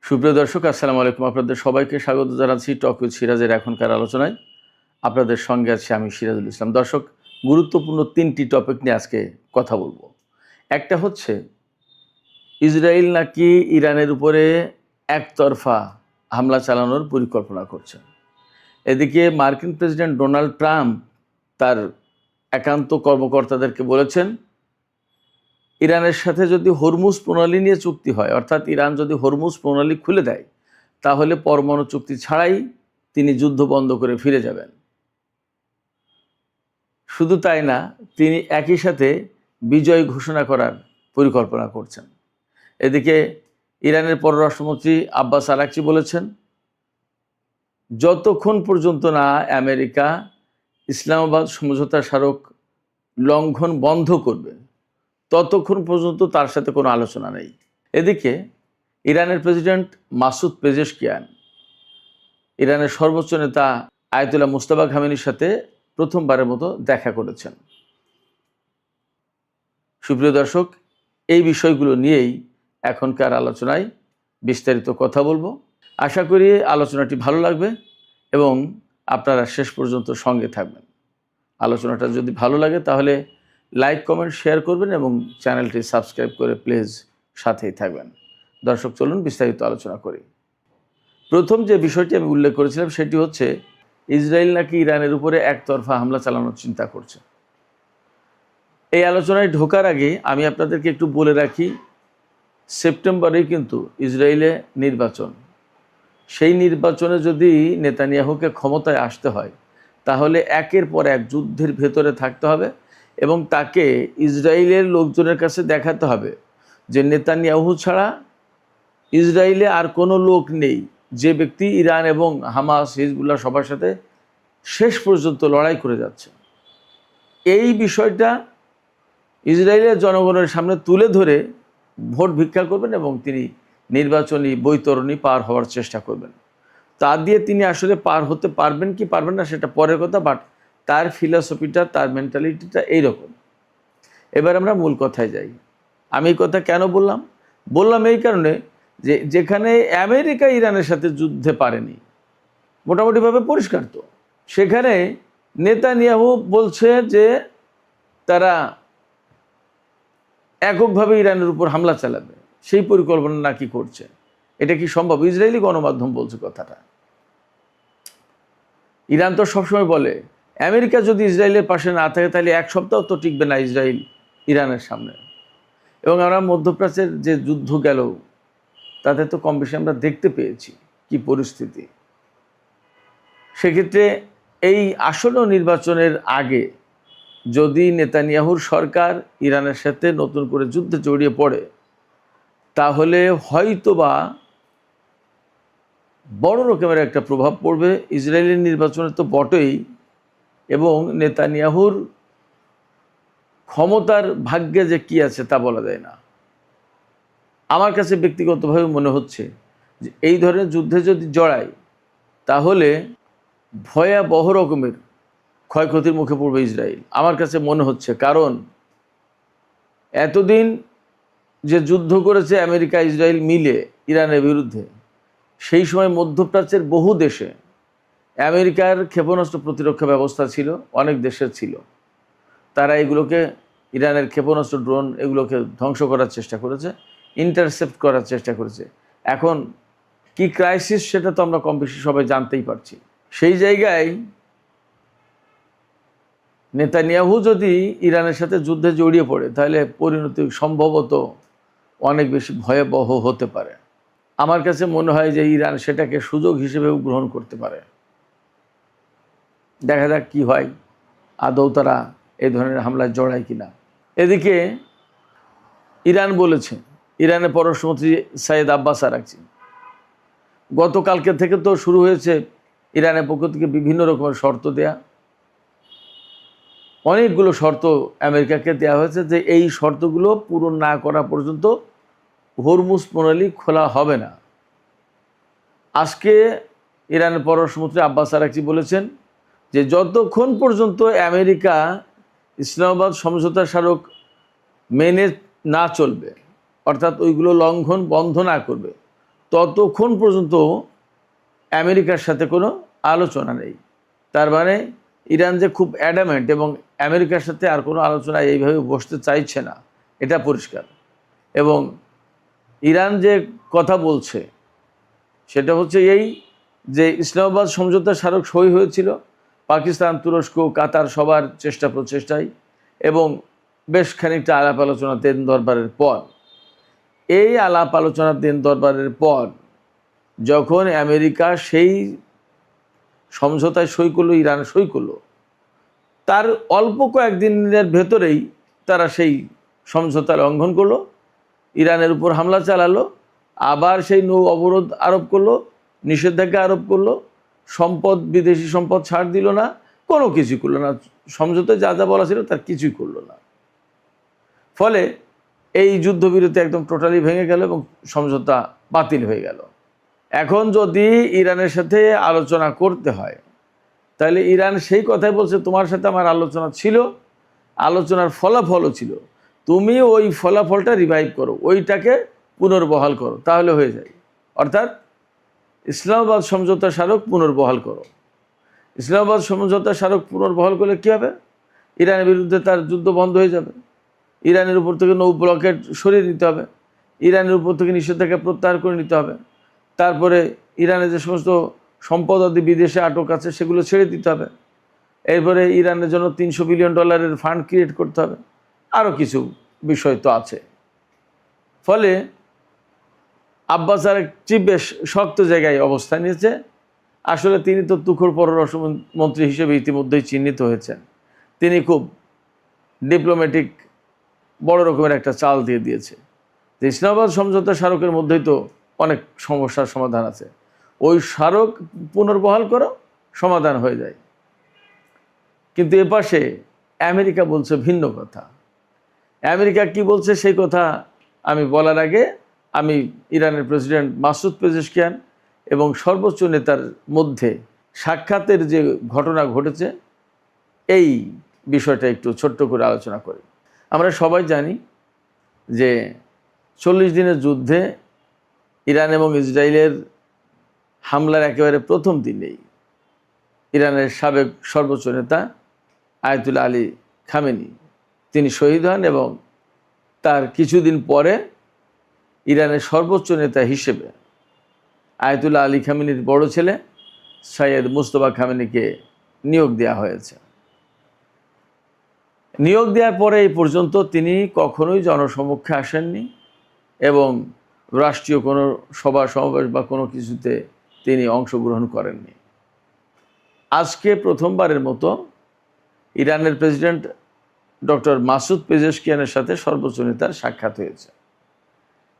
সুপ্রিয় দর্শক, আসসালামু আলাইকুম। আপনাদের সবাইকে স্বাগত জানাচ্ছি টক উইথ সিরাজের এখনকার আলোচনায়। আপনাদের সঙ্গে আছি আমি সিরাজুল ইসলাম। দর্শক, গুরুত্বপূর্ণ 3টি টপিক নিয়ে আজকে কথা বলবো। একটা হচ্ছে ইসরায়েল নাকি ইরানের উপরে একতরফা হামলা চালানোর পরিকল্পনা করছে। এদিকে মার্কিন প্রেসিডেন্ট ডোনাল্ড ট্রাম্প তার একান্ত কর্মকর্তাদেরকে বলেছেন, ইরানের সাথে যদি হরমুজ প্রণালী নিয়ে চুক্তি হয়, অর্থাৎ ইরান যদি হরমুজ প্রণালী খুলে দেয়, তাহলে পরমাণু চুক্তি ছাড়াই তিনি যুদ্ধ বন্ধ করে ফিরে যাবেন। শুধু তাই না, তিনি একই সাথে বিজয় ঘোষণা করার পরিকল্পনা করছেন। এদিকে ইরানের পররাষ্ট্রমন্ত্রী আব্বাস আরাকচি বলেছেন, যতক্ষণ পর্যন্ত না আমেরিকা ইসলামাবাদ সমঝোতা স্মারক লঙ্ঘন বন্ধ করবে, ততক্ষণ পর্যন্ত তার সাথে কোনো আলোচনা নেই। এদিকে ইরানের প্রেসিডেন্ট মাসুদ পেজেশকিয়ান ইরানের সর্বোচ্চ নেতা আয়াতুল্লাহ মুজতবা খামেনির সাথে প্রথমবারের মতো দেখা করেছেন। সুপ্রিয় দর্শক, এই বিষয়গুলো নিয়েই এখনকার আলোচনায় বিস্তারিত কথা বলবো। আশা করি আলোচনাটি ভালো লাগবে এবং আপনারা শেষ পর্যন্ত সঙ্গে থাকবেন। আলোচনাটা যদি ভালো লাগে তাহলে লাইক, কমেন্ট, শেয়ার করবেন এবং চ্যানেলটি সাবস্ক্রাইব করে প্লিজ সাথেই থাকবেন। দর্শক, চলুন বিস্তারিত আলোচনা করি। প্রথম যে বিষয়টি আমি উল্লেখ করেছিলাম সেটি হচ্ছে ইসরায়েল নাকি ইরানের উপরে একতরফা হামলা চালানোর চিন্তা করছে। এই আলোচনায় ঢোকার আগে আমি আপনাদেরকে একটু বলে রাখি, সেপ্টেম্বরেই কিন্তু ইসরায়েলে নির্বাচন। সেই নির্বাচনে যদি নেতানিয়াহুকে ক্ষমতায় আসতে হয়, তাহলে একের পর এক যুদ্ধের ভেতরে থাকতে হবে এবং তাকে ইসরায়েলের লোকজনের কাছে দেখাতে হবে যে নেতানিয়াহু ছাড়া ইসরায়েলে আর কোনো লোক নেই, যে ব্যক্তি ইরান এবং হামাস, হিজবুল্লাহ সবার সাথে শেষ পর্যন্ত লড়াই করে যাচ্ছে। এই বিষয়টা ইসরায়েলের জনগণের সামনে তুলে ধরে ভোট ভিক্ষা করবেন এবং তিনি নির্বাচনী বৈতরণী পার হওয়ার চেষ্টা করবেন। তা দিয়ে তিনি আসলে পার হতে পারবেন কি পারবেন না সেটা পরের কথা, বাট তার ফিলসফিটা, তার মেন্টালিটিটা এইরকম। এবার আমরা মূল কথায় যাই। আমি এই কথা কেন বললাম এই কারণে যে যেখানে আমেরিকা ইরানের সাথে যুদ্ধে পারেনি, মোটামুটিভাবে পরিষ্কার তো, সেখানে নেতানিয়াহু বলছে যে তারা এককভাবে ইরানের উপর হামলা চালাবে, সেই পরিকল্পনা নাকি করছে। এটা কি সম্ভব? ইসরায়েলি গণমাধ্যম বলছে কথাটা। ইরান তো সবসময় বলে আমেরিকা যদি ইসরায়েলের পাশে না থাকে তাহলে এক সপ্তাহ তো টিকবে না ইসরায়েল ইরানের সামনে। এবং আমরা মধ্যপ্রাচ্যের যে যুদ্ধ গেল তাতে তো কম বেশি আমরা দেখতে পেয়েছি কি পরিস্থিতি। সেক্ষেত্রে এই আসন্ন নির্বাচনের আগে যদি নেতানিয়াহুর সরকার ইরানের সাথে নতুন করে যুদ্ধে জড়িয়ে পড়ে, তাহলে হয়তোবা বড় রকমের একটা প্রভাব পড়বে ইসরায়েলের নির্বাচনে তো বটেই, এবং নেতানিয়াহুর ক্ষমতার ভাগ্যে যে কী আছে তা বলা যায় না। আমার কাছে ব্যক্তিগতভাবে মনে হচ্ছে যে এই ধরনের যুদ্ধে যদি জড়ায় তাহলে ভয়াবহ রকমের ক্ষয়ক্ষতির মুখে পড়বে ইসরায়েল, আমার কাছে মনে হচ্ছে। কারণ এতদিন যে যুদ্ধ করেছে আমেরিকা ইসরায়েল মিলে ইরানের বিরুদ্ধে, সেই সময় মধ্যপ্রাচ্যের বহু দেশে আমেরিকার ক্ষেপণাস্ত্র প্রতিরক্ষা ব্যবস্থা ছিল, অনেক দেশের ছিল। তারা এগুলোকে, ইরানের ক্ষেপণাস্ত্র, ড্রোন, এগুলোকে ধ্বংস করার চেষ্টা করেছে, ইন্টারসেপ্ট করার চেষ্টা করেছে। এখন কি ক্রাইসিস সেটা তো আমরা কম বেশি সবাই জানতেই পারছি। সেই জায়গায় নেতানিয়াহু যদি ইরানের সাথে যুদ্ধে জড়িয়ে পড়ে তাহলে পরিণতি সম্ভবত অনেক বেশি ভয়াবহ হতে পারে। আমার কাছে মনে হয় যে ইরান সেটাকে সুযোগ হিসেবেও গ্রহণ করতে পারে। দেখা যাক কি হয়, আদৌ তারা এই ধরনের হামলায় জড়ায় কিনা। এদিকে ইরান বলেছে, ইরানের পররাষ্ট্রমন্ত্রী সাইয়েদ আব্বাস আরাকচি, গতকালকে থেকে তো শুরু হয়েছে ইরানের পক্ষ থেকে বিভিন্ন রকমের শর্ত দেয়া। অনেকগুলো শর্ত আমেরিকাকে দেওয়া হয়েছে যে এই শর্তগুলো পূরণ না করা পর্যন্ত হরমুজ প্রণালী খোলা হবে না। আজকে ইরানের পররাষ্ট্রমন্ত্রী আব্বাস আরাকচি বলেছেন যে যতক্ষণ পর্যন্ত আমেরিকা ইসলামাবাদ সমঝোতা স্মারক মেনে না চলবে, অর্থাৎ ওইগুলো লঙ্ঘন বন্ধ না করবে, ততক্ষণ পর্যন্ত আমেরিকার সাথে কোনো আলোচনা নেই। তার মানে ইরান যে খুব অ্যাডামেন্ট এবং আমেরিকার সাথে আর কোনো আলোচনা এইভাবে বসতে চাইছে না, এটা পরিষ্কার। এবং ইরান যে কথা বলছে সেটা হচ্ছে এই যে ইসলামাবাদ সমঝোতা স্মারক সই হয়েছিল পাকিস্তান, তুরস্ক, কাতার সবার চেষ্টা প্রচেষ্টায় এবং বেশ খানিকটা আলাপ আলোচনা দেন দরবারের পর, এই আলাপ আলোচনার দিন দরবারের পর যখন আমেরিকা সেই সমঝোতায় সই করলো, ইরান সই করলো, তার অল্প কয়েকদিনের ভেতরেই তারা সেই সমঝোতা লঙ্ঘন করলো, ইরানের উপর হামলা চালালো, আবার সেই নৌ অবরোধ আরোপ করলো, নিষেধাজ্ঞা আরোপ করলো, সম্পদ, বিদেশি সম্পদ ছাড় দিল না, কোনো কিছু করলো না, সমঝোতায় যা যা বলা ছিল তার কিছুই করলো না। ফলে এই যুদ্ধবিরতি একদম টোটালি ভেঙে গেল এবং সমঝোতা বাতিল হয়ে গেল। এখন যদি ইরানের সাথে আলোচনা করতে হয় তাহলে ইরান সেই কথাই বলছে, তোমার সাথে আমার আলোচনা ছিল, আলোচনার ফলাফলও ছিল, তুমি ওই ফলাফলটা রিভাইভ করো, ওইটাকে পুনর্বহাল করো, তাহলে হয়ে যায়। অর্থাৎ ইসলামাবাদ সমঝোতা স্মারক পুনর্বহাল করো। ইসলামাবাদ সমঝোতা স্মারক পুনর্বহাল করলে কী হবে? ইরানের বিরুদ্ধে তার যুদ্ধ বন্ধ হয়ে যাবে, ইরানের উপর থেকে নৌ ব্লকেট সরিয়ে নিতে হবে, ইরানের উপর থেকে নিষেধাজ্ঞা প্রত্যাহার করে নিতে হবে, তারপরে ইরানের যে সমস্ত সম্পদ আদি বিদেশে আটক আছে সেগুলো ছেড়ে দিতে হবে, এরপরে ইরানের জন্য $300 বিলিয়ন ফান্ড ক্রিয়েট করতে হবে, আরও কিছু বিষয় তো আছে। ফলে আব্বাস আরাগচি বেশ শক্ত জায়গায় অবস্থান নিয়েছে। আসলে তিনি তো তুখোড় পররাষ্ট্রমন্ত্রী হিসেবে ইতিমধ্যেই চিহ্নিত হয়েছেন। তিনি খুব ডিপ্লোম্যাটিক বড় রকমের একটা চাল দিয়ে দিয়েছে যে ইসলামাবাদ সমঝোতা স্মারকের মধ্যেই তো অনেক সমস্যার সমাধান আছে, ওই স্মারক পুনর্বহাল করো, সমাধান হয়ে যায়। কিন্তু এপাশে আমেরিকা বলছে ভিন্ন কথা। আমেরিকা কি বলছে সেই কথা আমি বলার আগে আমি ইরানের প্রেসিডেন্ট মাসুদ পেজেশকিয়ান এবং সর্বোচ্চ নেতার মধ্যে সাক্ষাতের যে ঘটনা ঘটেছে এই বিষয়টা একটু ছোট্ট করে আলোচনা করি। আমরা সবাই জানি যে 40 দিনের যুদ্ধে ইরান এবং ইসরায়েলের হামলার একেবারে প্রথম দিনেই ইরানের সাবেক সর্বোচ্চ নেতা আয়াতুল্লাহ আলী খামেনি তিনি শহীদ হন এবং তার কিছুদিন পরে ইরানের সর্বোচ্চ নেতা হিসেবে আয়াতুল্লাহ আলী খামেনির বড় ছেলে সৈয়দ মুজতবা খামেনিকে নিয়োগ দেওয়া হয়েছে। নিয়োগ দেওয়ার পরে এই পর্যন্ত তিনি কখনোই জনসমক্ষে আসেননি এবং রাষ্ট্রীয় কোনো সভা সমাবেশ বা কোনো কিছুতে তিনি অংশগ্রহণ করেননি। আজকে প্রথমবারের মতো ইরানের প্রেসিডেন্ট ডক্টর মাসুদ পেজেশকিয়ানের সাথে সর্বোচ্চ নেতার সাক্ষাৎ হয়েছে।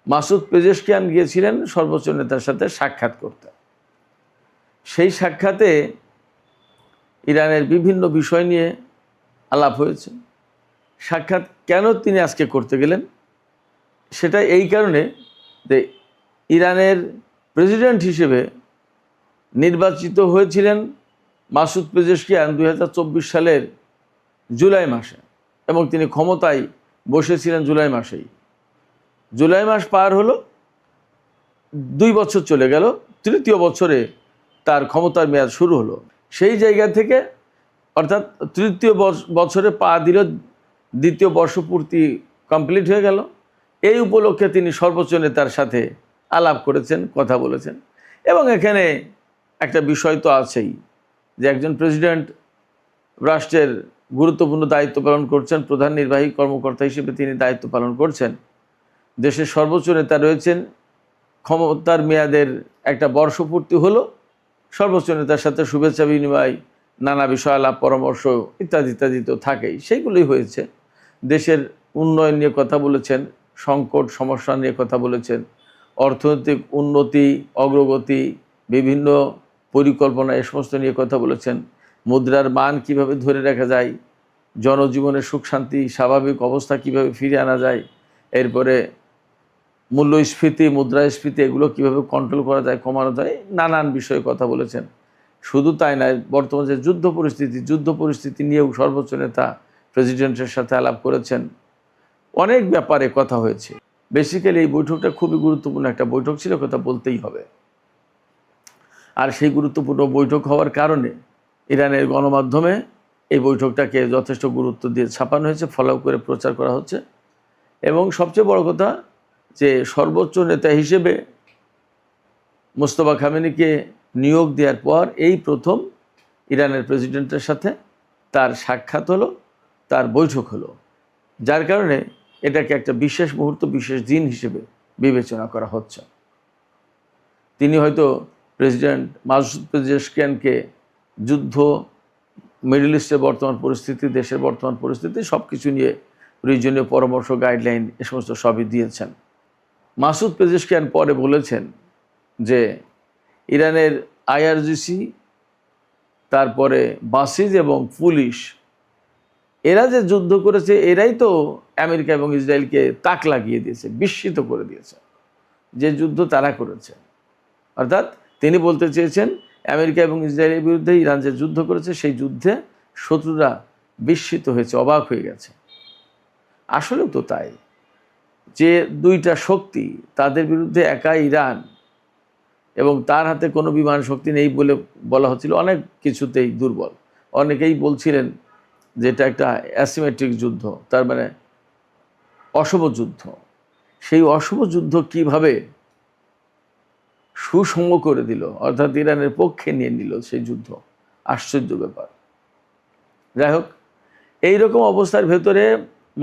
মাসুদ পেজেশকিয়ান গিয়েছিলেন সর্বোচ্চ নেতার সাথে সাক্ষাৎ করতে। সেই সাক্ষাতে ইরানের বিভিন্ন বিষয় নিয়ে আলাপ হয়েছে। সাক্ষাৎ কেন তিনি আজকে করতে গেলেন সেটা এই কারণে যে ইরানের প্রেসিডেন্ট হিসেবে নির্বাচিত হয়েছিলেন মাসুদ পেজেশকিয়ান 2024 সালের জুলাই মাসে এবং তিনি ক্ষমতায় বসেছিলেন জুলাই মাসেই। জুলাই মাস পার হলো, 2 বছর চলে গেল, তৃতীয় বছরে তার ক্ষমতার মেয়াদ শুরু হলো। সেই জায়গা থেকে অর্থাৎ তৃতীয় বছরে পা দিল, দ্বিতীয় বর্ষপূর্তি কমপ্লিট হয়ে গেল। এই উপলক্ষে তিনি সর্বোচ্চ নেতার সাথে আলাপ করেছেন, কথা বলেছেন। এবং এখানে একটা বিষয় তো আছেই যে একজন প্রেসিডেন্ট রাষ্ট্রের গুরুত্বপূর্ণ দায়িত্ব পালন করছেন, প্রধান নির্বাহী কর্মকর্তা হিসেবে তিনি দায়িত্ব পালন করছেন, দেশের সর্বোচ্চ নেতা রয়েছেন, ক্ষমতার মেয়াদের একটা বর্ষপূর্তি হলো, সর্বোচ্চ নেতার সাথে শুভেচ্ছা বিনিময়, নানা বিষয় আলাপ পরামর্শ ইত্যাদি ইত্যাদি তো থাকেই, সেইগুলোই হয়েছে। দেশের উন্নয়ন নিয়ে কথা বলেছেন, সংকট সমস্যা নিয়ে কথা বলেছেন, অর্থনৈতিক উন্নতি অগ্রগতি বিভিন্ন পরিকল্পনা এ সমস্ত নিয়ে কথা বলেছেন, মুদ্রার মান কিভাবে ধরে রাখা যায়, জনজীবনের সুখ শান্তি স্বাভাবিক অবস্থা কিভাবে ফিরে আনা যায়, এরপরে মূল্যস্ফীতি মুদ্রাস্ফীতি এগুলো কিভাবে কন্ট্রোল করা যায়, কমানো যায়, নানান বিষয়ে কথা বলেছেন। শুধু তাই নয়, বর্তমানে যে যুদ্ধ পরিস্থিতি নিয়েও সর্বোচ্চ নেতা প্রেসিডেন্টের সাথে আলাপ করেছেন। অনেক ব্যাপারে কথা হয়েছে। বেসিক্যালি এই বৈঠকটা খুবই গুরুত্বপূর্ণ একটা বৈঠক ছিল, কথা বলতেই হবে। আর সেই গুরুত্বপূর্ণ বৈঠক হওয়ার কারণে ইরানের গণমাধ্যমে এই বৈঠকটাকে যথেষ্ট গুরুত্ব দিয়ে ছাপানো হয়েছে, ফলো করে প্রচার করা হচ্ছে। এবং সবচেয়ে বড় কথা যে সর্বোচ্চ নেতা হিসেবে মোস্তফা খামেনিকে নিয়োগ দেওয়ার পর এই প্রথম ইরানের প্রেসিডেন্টের সাথে তার সাক্ষাৎ হলো, তার বৈঠক হলো, যার কারণে এটাকে একটা বিশেষ মুহূর্ত, বিশেষ দিন হিসেবে বিবেচনা করা হচ্ছে। তিনি হয়তো প্রেসিডেন্ট মাসুদ পেজেশকিয়ানকে যুদ্ধ, মিডল ইস্টের বর্তমান পরিস্থিতি, দেশের বর্তমান পরিস্থিতি সব কিছু নিয়ে প্রয়োজনীয় পরামর্শ, গাইডলাইন এ সমস্ত সবই দিয়েছেন। মাসুদ পেজেশকিয়ান পরে বলেছেন যে ইরানের আইআরজিসি, তারপরে বাসিজ এবং পুলিশ, এরা যে যুদ্ধ করেছে এরাই তো আমেরিকা এবং ইসরায়েলকে তাক লাগিয়ে দিয়েছে, বিস্মিত করে দিয়েছে যে যুদ্ধ তারা করেছে। অর্থাৎ তিনি বলতে চেয়েছেন আমেরিকা এবং ইসরায়েলের বিরুদ্ধে ইরান যে যুদ্ধ করেছে সেই যুদ্ধে শত্রুরা বিস্মিত হয়েছে, অবাক হয়ে গেছে। আসলেও তো তাই, যে দুইটা শক্তি, তাদের বিরুদ্ধে একা ইরান এবং তার হাতে কোনো বিমান শক্তি নেই বলে বলা হচ্ছিল, অনেক কিছুতেই দুর্বল। অনেকেই বলছিলেন যে এটা একটা অ্যাসিমেট্রিক যুদ্ধ, তার মানে অশুভ যুদ্ধ। সেই অশুভ যুদ্ধ কিভাবে সুষম করে দিল, অর্থাৎ ইরানের পক্ষে নিয়ে নিল সেই যুদ্ধ, আশ্চর্য ব্যাপার। যাই হোক, এইরকম অবস্থার ভেতরে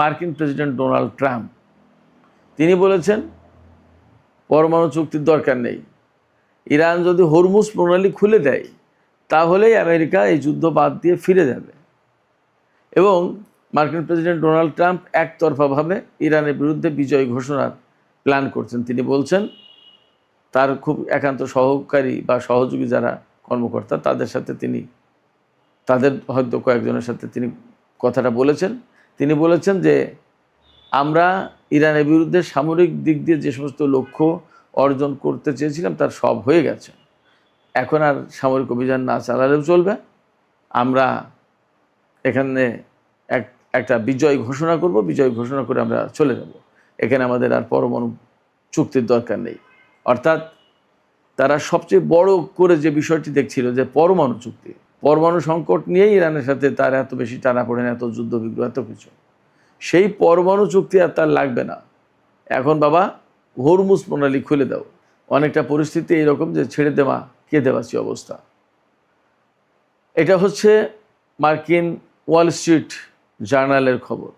মার্কিন প্রেসিডেন্ট ডোনাল্ড ট্রাম্প তিনি বলেছেন পরমাণু চুক্তির দরকার নেই, ইরান যদি হরমুজ প্রণালী খুলে দেয় তাহলেই আমেরিকা এই যুদ্ধ বাদ দিয়ে ফিরে যাবে। এবং মার্কিন প্রেসিডেন্ট ডোনাল্ড ট্রাম্প একতরফাভাবে ইরানের বিরুদ্ধে বিজয় ঘোষণার প্ল্যান করছেন। তিনি বলছেন তার খুব একান্ত সহকারী বা সহযোগী যারা কর্মকর্তা, তাদের সাথে তিনি, তাদের হয়তো কয়েকজনের সাথে তিনি কথাটা বলেছেন। তিনি বলেছেন যে আমরা ইরানের বিরুদ্ধে সামরিক দিক দিয়ে যে সমস্ত লক্ষ্য অর্জন করতে চেয়েছিলাম তার সব হয়ে গেছে, এখন আর সামরিক অভিযান না চালালেও চলবে, আমরা এখানে একটা বিজয় ঘোষণা করব, বিজয় ঘোষণা করে আমরা চলে যাব, এখানে আমাদের আর পরমাণু চুক্তির দরকার নেই। অর্থাৎ তারা সবচেয়ে বড় করে যে বিষয়টি দেখছিল যে পরমাণু চুক্তি, পরমাণু সংকট নিয়েই ইরানের সাথে তার এত বেশি টানাপোড়েন, এত যুদ্ধ বিগ্রহ, এত কিছু, সেই পরমাণু চুক্তি আর তার লাগবে না, এখন বাবা হরমুজ প্রণালী খুলে দাও। অনেকটা পরিস্থিতি এইরকম যে ছেড়ে দেওয়া কে দেওয়াছি অবস্থা। এটা হচ্ছে মার্কিন ওয়াল স্ট্রিট জার্নালের খবর।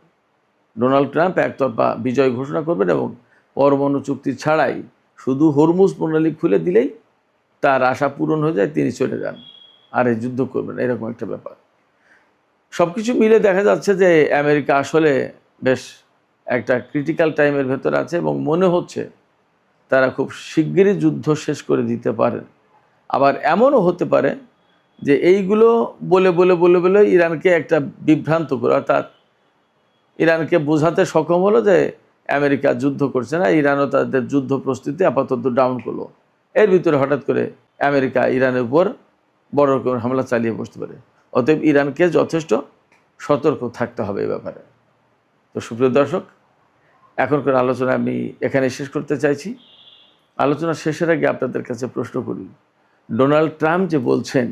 ডোনাল্ড ট্রাম্প একতরফা বিজয় ঘোষণা করবেন এবং পরমাণু চুক্তি ছাড়াই শুধু হরমুজ প্রণালী খুলে দিলেই তার আশা পূরণ হয়ে যায়, তিনি চলে যান, আর এই যুদ্ধ করবেন, এরকম একটা ব্যাপার। সব কিছু মিলে দেখা যাচ্ছে যে আমেরিকা আসলে বেশ একটা ক্রিটিক্যাল টাইমের ভেতর আছে এবং মনে হচ্ছে তারা খুব শিগগিরই যুদ্ধ শেষ করে দিতে পারেন। আবার এমনও হতে পারে যে এইগুলো বলে বলে বলে বলে ইরানকে একটা বিভ্রান্ত করে, অর্থাৎ ইরানকে বোঝাতে সক্ষম হলো যে আমেরিকা যুদ্ধ করছে না, ইরানও তাদের যুদ্ধ প্রস্তুতি আপাতত ডাউন করলো। এর ভিতরে হঠাৎ করে আমেরিকা ইরানের উপর বড় রকমের হামলা চালিয়ে বসতে পারে। অতএব ইরানকে যথেষ্ট সতর্ক থাকতে হবে এ ব্যাপারে। তো সুপ্রিয় দর্শক, এখনকার আলোচনা আমি এখানে শেষ করতে চাইছি। আলোচনা শেষের আগে আপনাদের কাছে প্রশ্ন করি, ডোনাল্ড ট্রাম্প যে বলছেন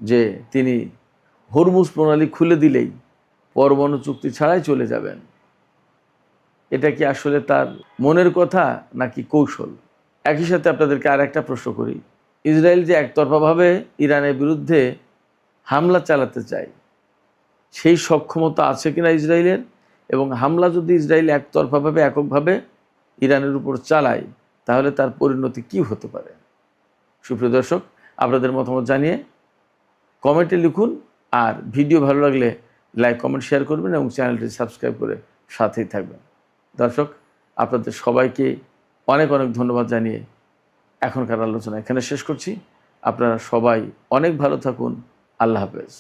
যে তিনি হরমুজ প্রণালী খুলে দিলেই পরমাণু চুক্তি ছাড়াই চলে যাবেন, এটা কি আসলে তার মনের কথা নাকি কৌশল? একই সাথে আপনাদেরকে আর একটা প্রশ্ন করি, ইসরায়েল যে একতরফাভাবে ইরানের বিরুদ্ধে হামলা চালাতে চায়, সেই সক্ষমতা আছে কিনা ইসরায়েলের? এবং হামলা যদি ইসরায়েল একতরফাভাবে এককভাবে ইরানের উপর চালায় তাহলে তার পরিণতি কী হতে পারে? সুপ্রিয় দর্শক, আপনাদের মতামত জানিয়ে কমেন্টে লিখুন, আর ভিডিও ভালো লাগলে লাইক, কমেন্ট, শেয়ার করবেন এবং চ্যানেলটি সাবস্ক্রাইব করে সাথেই থাকবেন। দর্শক, আপনাদের সবাইকে অনেক অনেক ধন্যবাদ জানিয়ে এখনকার আলোচনা এখানে শেষ করছি। আপনারা সবাই অনেক ভালো থাকুন। আল্লাহ হাফেজ।